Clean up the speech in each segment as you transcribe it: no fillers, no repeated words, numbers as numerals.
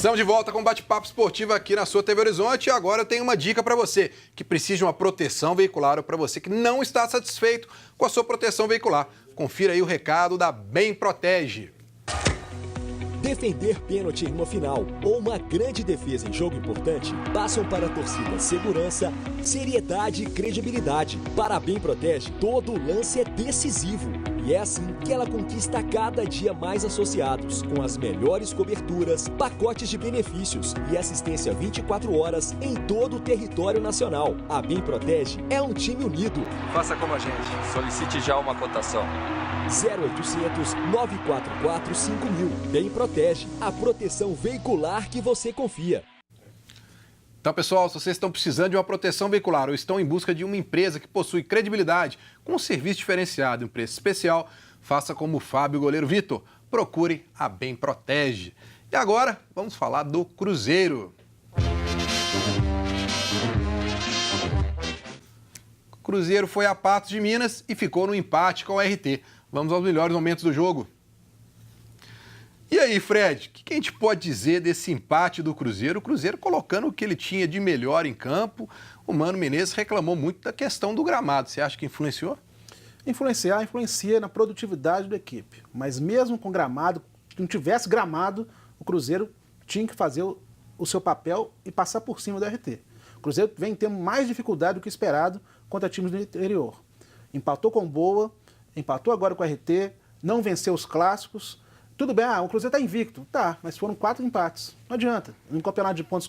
Estamos de volta com um bate-papo esportivo aqui na sua TV Horizonte e agora eu tenho uma dica para você que precisa de uma proteção veicular ou para você que não está satisfeito com a sua proteção veicular. Confira aí o recado da Bem Protege. Defender pênalti em uma final ou uma grande defesa em jogo importante passam para a torcida segurança, seriedade e credibilidade. Para a Bem Protege, todo lance é decisivo. E é assim que ela conquista cada dia mais associados, com as melhores coberturas, pacotes de benefícios e assistência 24 horas em todo o território nacional. A Bem Protege é um time unido. Faça como a gente, solicite já uma cotação. 0800 944 5000. Bem Protege, a proteção veicular que você confia. Então, pessoal, se vocês estão precisando de uma proteção veicular ou estão em busca de uma empresa que possui credibilidade, com um serviço diferenciado e um preço especial, faça como o Fábio Goleiro Vitor. Procure a Bem Protege. E agora, vamos falar do Cruzeiro. O Cruzeiro foi a Patos de Minas e ficou no empate com o RT. Vamos aos melhores momentos do jogo. E aí, Fred, o que a gente pode dizer desse empate do Cruzeiro? O Cruzeiro colocando o que ele tinha de melhor em campo. O Mano Menezes reclamou muito da questão do gramado. Você acha que influenciou? Influencia na produtividade da equipe. Mas mesmo com gramado, se não tivesse gramado, o Cruzeiro tinha que fazer o seu papel e passar por cima do RT. O Cruzeiro vem tendo mais dificuldade do que esperado contra times do interior. Empatou com Boa, empatou agora com o RT, não venceu os clássicos. Tudo bem, o Cruzeiro está invicto. Tá, mas foram 4 empates. Não adianta. Em campeonato de pontos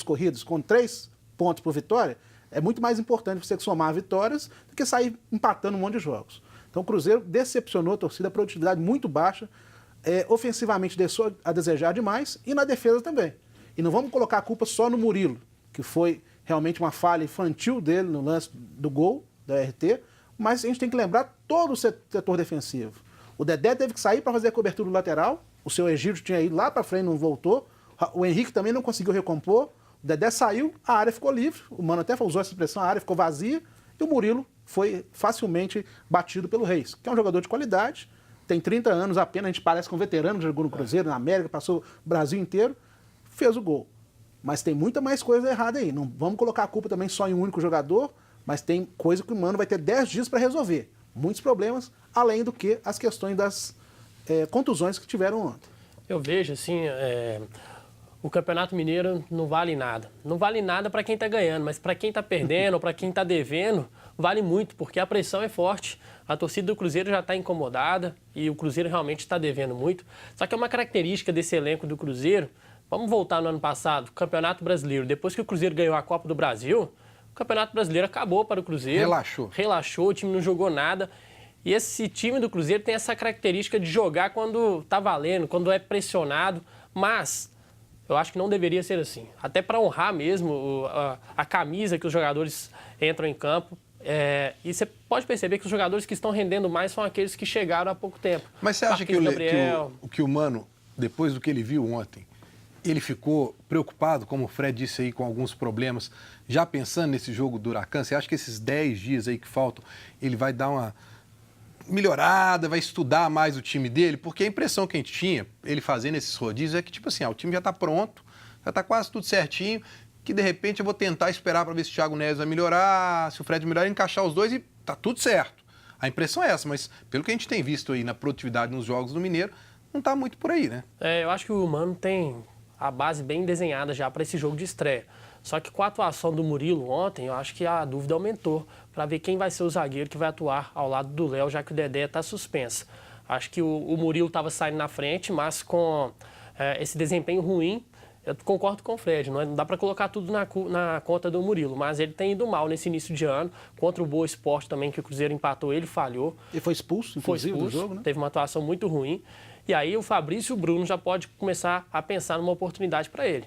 corridos, com 3 pontos por vitória, é muito mais importante você somar vitórias do que sair empatando um monte de jogos. Então o Cruzeiro decepcionou a torcida, a produtividade muito baixa, ofensivamente deixou a desejar demais e na defesa também. E não vamos colocar a culpa só no Murilo, que foi realmente uma falha infantil dele no lance do gol da RT, mas a gente tem que lembrar todo o setor defensivo. O Dedé teve que sair para fazer a cobertura do lateral, o seu Egídio tinha ido lá para frente, não voltou, o Henrique também não conseguiu recompor, o Dedé saiu, a área ficou livre, o Mano até usou essa expressão, a área ficou vazia, e o Murilo foi facilmente batido pelo Reis, que é um jogador de qualidade, tem 30 anos apenas, a gente parece com um veterano que jogou no Cruzeiro, na América, passou o Brasil inteiro, fez o gol. Mas tem muita mais coisa errada aí, não vamos colocar a culpa também só em um único jogador, mas tem coisa que o Mano vai ter 10 dias para resolver. Muitos problemas, além do que as questões das contusões que tiveram ontem. Eu vejo, assim, o Campeonato Mineiro não vale nada. Não vale nada para quem está ganhando, mas para quem está perdendo ou para quem está devendo, vale muito, porque a pressão é forte. A torcida do Cruzeiro já está incomodada e o Cruzeiro realmente está devendo muito. Só que é uma característica desse elenco do Cruzeiro. Vamos voltar no ano passado, Campeonato Brasileiro. Depois que o Cruzeiro ganhou a Copa do Brasil, o Campeonato Brasileiro acabou para o Cruzeiro. Relaxou, o time não jogou nada. E esse time do Cruzeiro tem essa característica de jogar quando está valendo, quando é pressionado. Mas eu acho que não deveria ser assim. Até para honrar mesmo a camisa que os jogadores entram em campo. E você pode perceber que os jogadores que estão rendendo mais são aqueles que chegaram há pouco tempo. Mas você acha que o Mano, depois do que ele viu ontem, ele ficou preocupado, como o Fred disse aí, com alguns problemas, já pensando nesse jogo do Huracan? Você acha que esses 10 dias aí que faltam, ele vai dar uma melhorada, vai estudar mais o time dele? Porque a impressão que a gente tinha, ele fazendo esses rodízios, é que, tipo assim, o time já está pronto, já está quase tudo certinho, que de repente eu vou tentar esperar para ver se o Thiago Neves vai melhorar, se o Fred melhorar, encaixar os dois e tá tudo certo. A impressão é essa, mas pelo que a gente tem visto aí na produtividade nos jogos do Mineiro, não está muito por aí, né? Eu acho que o Mano tem a base bem desenhada já para esse jogo de estreia. Só que com a atuação do Murilo ontem, eu acho que a dúvida aumentou para ver quem vai ser o zagueiro que vai atuar ao lado do Léo, já que o Dedé está suspenso. Acho que o Murilo estava saindo na frente, mas com esse desempenho ruim, eu concordo com o Fred, não dá para colocar tudo na conta do Murilo, mas ele tem ido mal nesse início de ano, contra o Boa Esporte também, que o Cruzeiro empatou, ele falhou. Ele foi expulso, inclusive, do jogo, né? Teve uma atuação muito ruim. E aí o Fabrício Bruno já pode começar a pensar numa oportunidade para ele.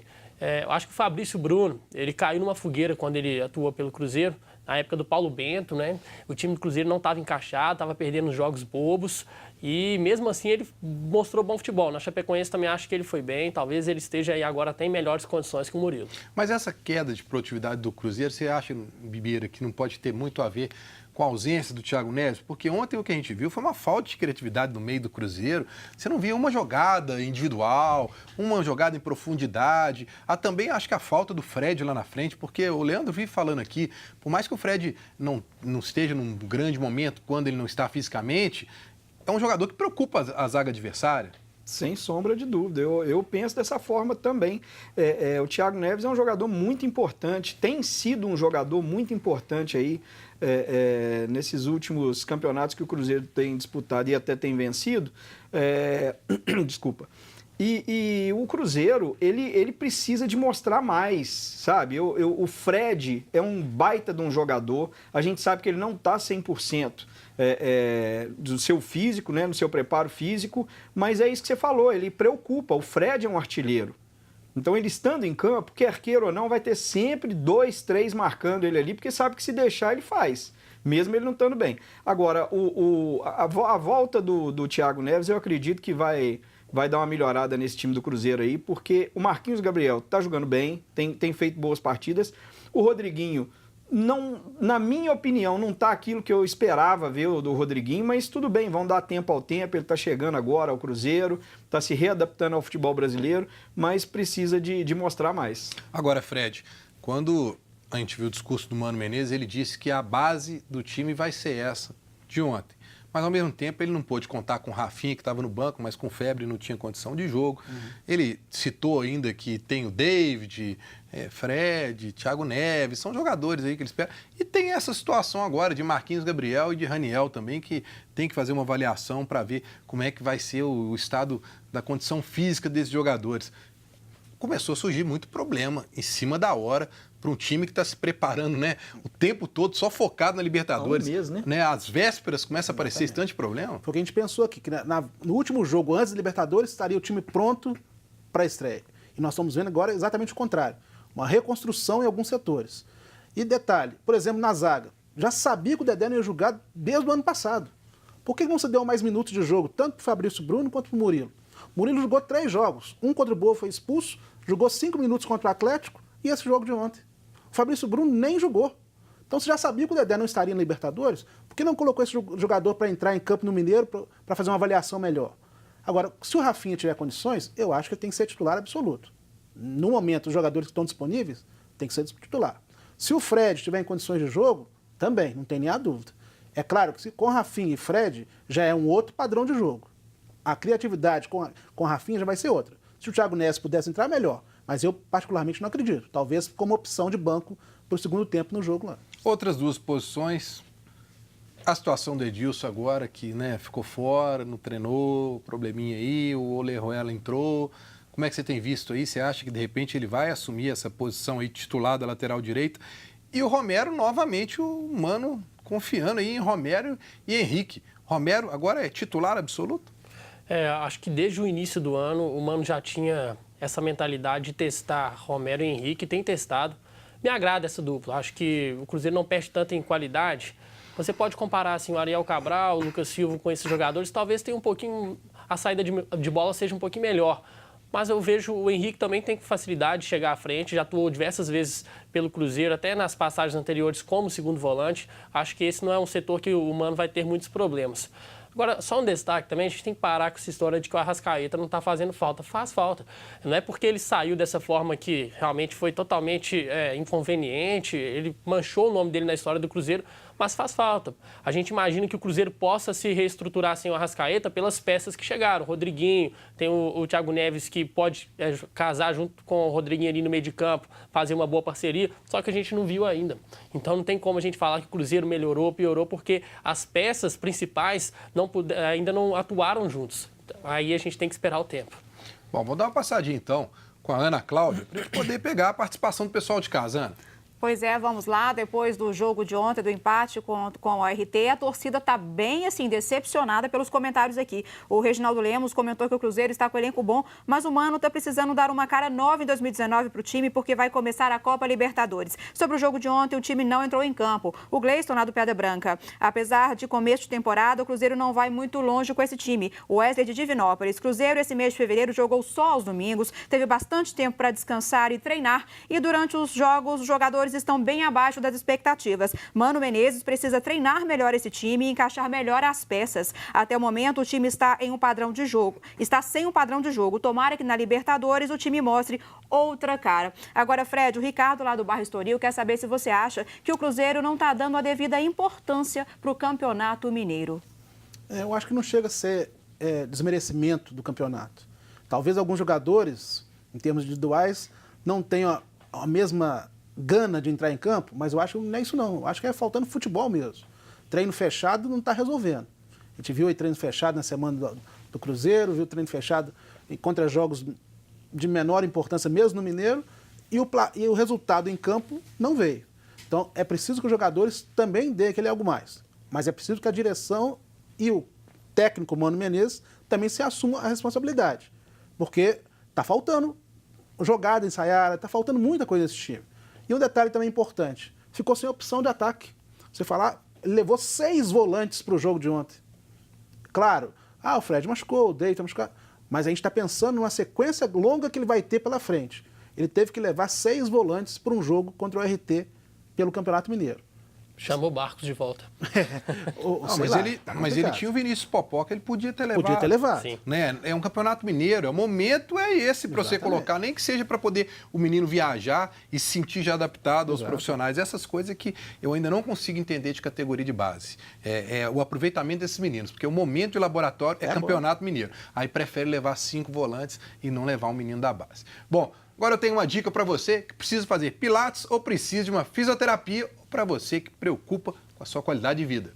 Eu acho que o Fabrício Bruno, ele caiu numa fogueira quando ele atuou pelo Cruzeiro, na época do Paulo Bento, né? O time do Cruzeiro não estava encaixado, estava perdendo jogos bobos e mesmo assim ele mostrou bom futebol. Na Chapecoense também acho que ele foi bem, talvez ele esteja aí agora até em melhores condições que o Murilo. Mas essa queda de produtividade do Cruzeiro, você acha, Bibeira, que não pode ter muito a ver com a ausência do Thiago Neves? Porque ontem o que a gente viu foi uma falta de criatividade no meio do Cruzeiro. Você não via uma jogada individual, uma jogada em profundidade. Há também, acho que a falta do Fred lá na frente, porque o Leandro vive falando aqui, por mais que o Fred não esteja num grande momento, quando ele não está fisicamente, é um jogador que preocupa a zaga adversária. Sem sombra de dúvida, eu penso dessa forma também. O Thiago Neves é um jogador muito importante, tem sido um jogador muito importante aí nesses últimos campeonatos que o Cruzeiro tem disputado e até tem vencido. Desculpa. E o Cruzeiro, ele precisa de mostrar mais, sabe? O Fred é um baita de um jogador, a gente sabe que ele não está 100%. Do seu físico, né, no seu preparo físico, mas é isso que você falou, ele preocupa, o Fred é um artilheiro. Então ele estando em campo, quer queira ou não, vai ter sempre 2, 3 marcando ele ali, porque sabe que se deixar ele faz, mesmo ele não estando bem. Agora, a volta do Thiago Neves, eu acredito que vai dar uma melhorada nesse time do Cruzeiro aí, porque o Marquinhos Gabriel está jogando bem, tem feito boas partidas, o Rodriguinho não, na minha opinião, não está aquilo que eu esperava ver do Rodriguinho, mas tudo bem, vão dar tempo ao tempo, ele está chegando agora ao Cruzeiro, está se readaptando ao futebol brasileiro, mas precisa de mostrar mais. Agora, Fred, quando a gente viu o discurso do Mano Menezes, ele disse que a base do time vai ser essa de ontem. Mas, ao mesmo tempo, ele não pôde contar com o Rafinha, que estava no banco, mas com febre não tinha condição de jogo. Ele citou ainda que tem o David, Fred, Thiago Neves, são jogadores aí que ele espera. E tem essa situação agora de Marquinhos Gabriel e de Raniel também, que tem que fazer uma avaliação para ver como é que vai ser o estado da condição física desses jogadores. Começou a surgir muito problema em cima da hora para um time que está se preparando, né, o tempo todo só focado na Libertadores. Né? Às vésperas começa a aparecer esse tanto de problema. Foi o que a gente pensou aqui, que no último jogo, antes da Libertadores, estaria o time pronto para a estreia. E nós estamos vendo agora exatamente o contrário. Uma reconstrução em alguns setores. E detalhe, por exemplo, na zaga. Já sabia que o Dedé não ia jogar desde o ano passado. Por que não se deu mais minutos de jogo, tanto para o Fabrício Bruno quanto para o Murilo? O Murilo jogou 3 jogos. Um contra o Boa foi expulso, jogou 5 minutos contra o Atlético e esse jogo de ontem. O Fabrício Bruno nem jogou. Então você já sabia que o Dedé não estaria na Libertadores? Por que não colocou esse jogador para entrar em campo no Mineiro para fazer uma avaliação melhor? Agora, se o Rafinha tiver condições, eu acho que ele tem que ser titular absoluto. No momento, os jogadores que estão disponíveis tem que ser titular. Se o Fred estiver em condições de jogo, também, não tem nem a dúvida. É claro que com Rafinha e Fred já é um outro padrão de jogo. A criatividade com Rafinha já vai ser outra. Se o Thiago Neves pudesse entrar, melhor. Mas eu particularmente não acredito. Talvez como opção de banco para o segundo tempo no jogo lá. Outras 2 posições. A situação do Edilson agora, que ficou fora, não treinou, probleminha aí, o Orejuela entrou. Como é que você tem visto aí? Você acha que, de repente, ele vai assumir essa posição aí titular da lateral direita? E o Romero, novamente, o Mano confiando aí em Romero e Henrique. Romero agora é titular absoluto? Acho que desde o início do ano, o Mano já tinha essa mentalidade de testar Romero e Henrique, tem testado. Me agrada essa dupla. Acho que o Cruzeiro não perde tanto em qualidade. Você pode comparar assim, o Ariel Cabral, o Lucas Silva com esses jogadores, talvez tenha um pouquinho, a saída de bola seja um pouquinho melhor. Mas eu vejo o Henrique também tem facilidade de chegar à frente, já atuou diversas vezes pelo Cruzeiro, até nas passagens anteriores como segundo volante. Acho que esse não é um setor que o Mano vai ter muitos problemas. Agora, só um destaque também, a gente tem que parar com essa história de que o Arrascaeta não está fazendo falta. Faz falta. Não é porque ele saiu dessa forma que realmente foi totalmente inconveniente, ele manchou o nome dele na história do Cruzeiro, mas faz falta. A gente imagina que o Cruzeiro possa se reestruturar sem o Arrascaeta pelas peças que chegaram. O Rodriguinho, tem o Thiago Neves que pode casar junto com o Rodriguinho ali no meio de campo, fazer uma boa parceria, só que a gente não viu ainda. Então não tem como a gente falar que o Cruzeiro melhorou, piorou, porque as peças principais ainda não atuaram juntos. Aí a gente tem que esperar o tempo. Bom, vou dar uma passadinha então com a Ana Cláudia para a gente poder pegar a participação do pessoal de casa, Ana. Pois é, vamos lá. Depois do jogo de ontem, do empate com o RT, a torcida está bem, assim, decepcionada pelos comentários aqui. O Reginaldo Lemos comentou que o Cruzeiro está com elenco bom, mas o Mano está precisando dar uma cara nova em 2019 para o time, porque vai começar a Copa Libertadores. Sobre o jogo de ontem, o time não entrou em campo. O Gleison, lá do Pedra Branca. Apesar de começo de temporada, o Cruzeiro não vai muito longe com esse time. O Wesley de Divinópolis. Cruzeiro, esse mês de fevereiro, jogou só aos domingos, teve bastante tempo para descansar e treinar, e durante os jogos, os jogadores jogadores estão bem abaixo das expectativas. Mano Menezes precisa treinar melhor esse time e encaixar melhor as peças. Até o momento, o time está sem um padrão de jogo. Tomara que na Libertadores o time mostre outra cara. Agora, Fred, o Ricardo lá do Bairro Estoril quer saber se você acha que o Cruzeiro não está dando a devida importância para o Campeonato Mineiro. Eu acho que não chega a ser desmerecimento do campeonato. Talvez alguns jogadores, em termos individuais, não tenham a mesma gana de entrar em campo, mas eu acho que não é isso não. Eu acho que é faltando futebol mesmo. Treino fechado não está resolvendo. A gente viu aí treino fechado na semana do Cruzeiro, viu treino fechado contra jogos de menor importância mesmo no Mineiro, e o resultado em campo não veio. Então, é preciso que os jogadores também deem aquele algo mais. Mas é preciso que a direção e o técnico Mano Menezes também se assumam a responsabilidade. Porque está faltando jogada ensaiada, está faltando muita coisa nesse time. E um detalhe também importante, ficou sem opção de ataque. Você falar, ele levou 6 volantes para o jogo de ontem. Claro, o Fred machucou, o Deita machucou, mas a gente está pensando numa sequência longa que ele vai ter pela frente. Ele teve que levar 6 volantes para um jogo contra o RT pelo Campeonato Mineiro. Chamou Barcos de volta. Mas ele tinha o Vinícius Popó que ele podia ter levado. Podia ter levado. Sim. Né? É um campeonato mineiro, o momento é esse para você colocar, nem que seja para poder o menino viajar e se sentir já adaptado aos profissionais. Essas coisas que eu ainda não consigo entender de categoria de base. O aproveitamento desses meninos, porque o momento de laboratório é campeonato mineiro. Aí prefere levar 5 volantes e não levar um menino da base. Bom, agora eu tenho uma dica para você que precisa fazer pilates ou precisa de uma fisioterapia, para você que preocupa com a sua qualidade de vida.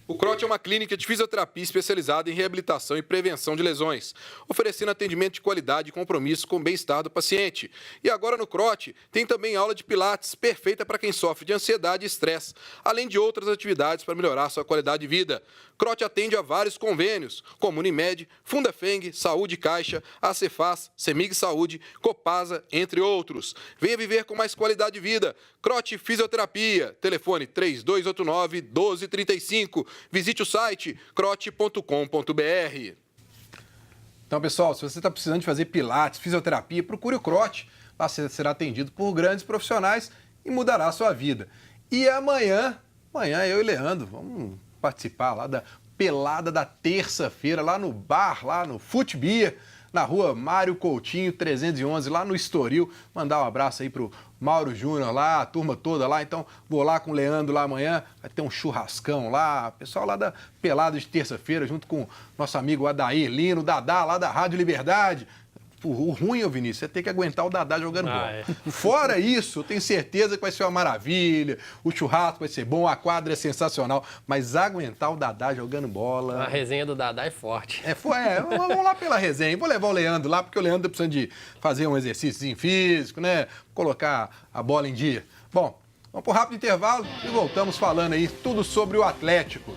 O CROT é uma clínica de fisioterapia especializada em reabilitação e prevenção de lesões, oferecendo atendimento de qualidade e compromisso com o bem-estar do paciente. E agora no CROT tem também aula de pilates, perfeita para quem sofre de ansiedade e estresse, além de outras atividades para melhorar sua qualidade de vida. CROT atende a vários convênios, como Unimed, Fundafeng, Saúde Caixa, Acefaz, Semig Saúde, Copasa, entre outros. Venha viver com mais qualidade de vida. CROT Fisioterapia, telefone 3289-1235. Visite o site crote.com.br. Então, pessoal, se você está precisando de fazer pilates, fisioterapia, procure o CROT. Lá você será atendido por grandes profissionais e mudará a sua vida. E amanhã eu e Leandro vamos participar lá da pelada da terça-feira, lá no bar, lá no Futbia, na rua Mário Coutinho, 311, lá no Estoril. Mandar um abraço aí pro Mauro Júnior lá, a turma toda lá. Então, vou lá com o Leandro lá amanhã, vai ter um churrascão lá, pessoal lá da pelada de terça-feira, junto com nosso amigo Adair Lino, Dadá, lá da Rádio Liberdade. O ruim, Vinícius, é ter que aguentar o Dadá jogando bola. Fora isso, eu tenho certeza que vai ser uma maravilha, o churrasco vai ser bom, a quadra é sensacional, mas aguentar o Dadá jogando bola... A resenha do Dadá é forte. Vamos lá pela resenha. Vou levar o Leandro lá, porque o Leandro tá precisando de fazer um exercício físico, né? Colocar a bola em dia. Bom, vamos para um rápido intervalo e voltamos falando aí tudo sobre o Atlético.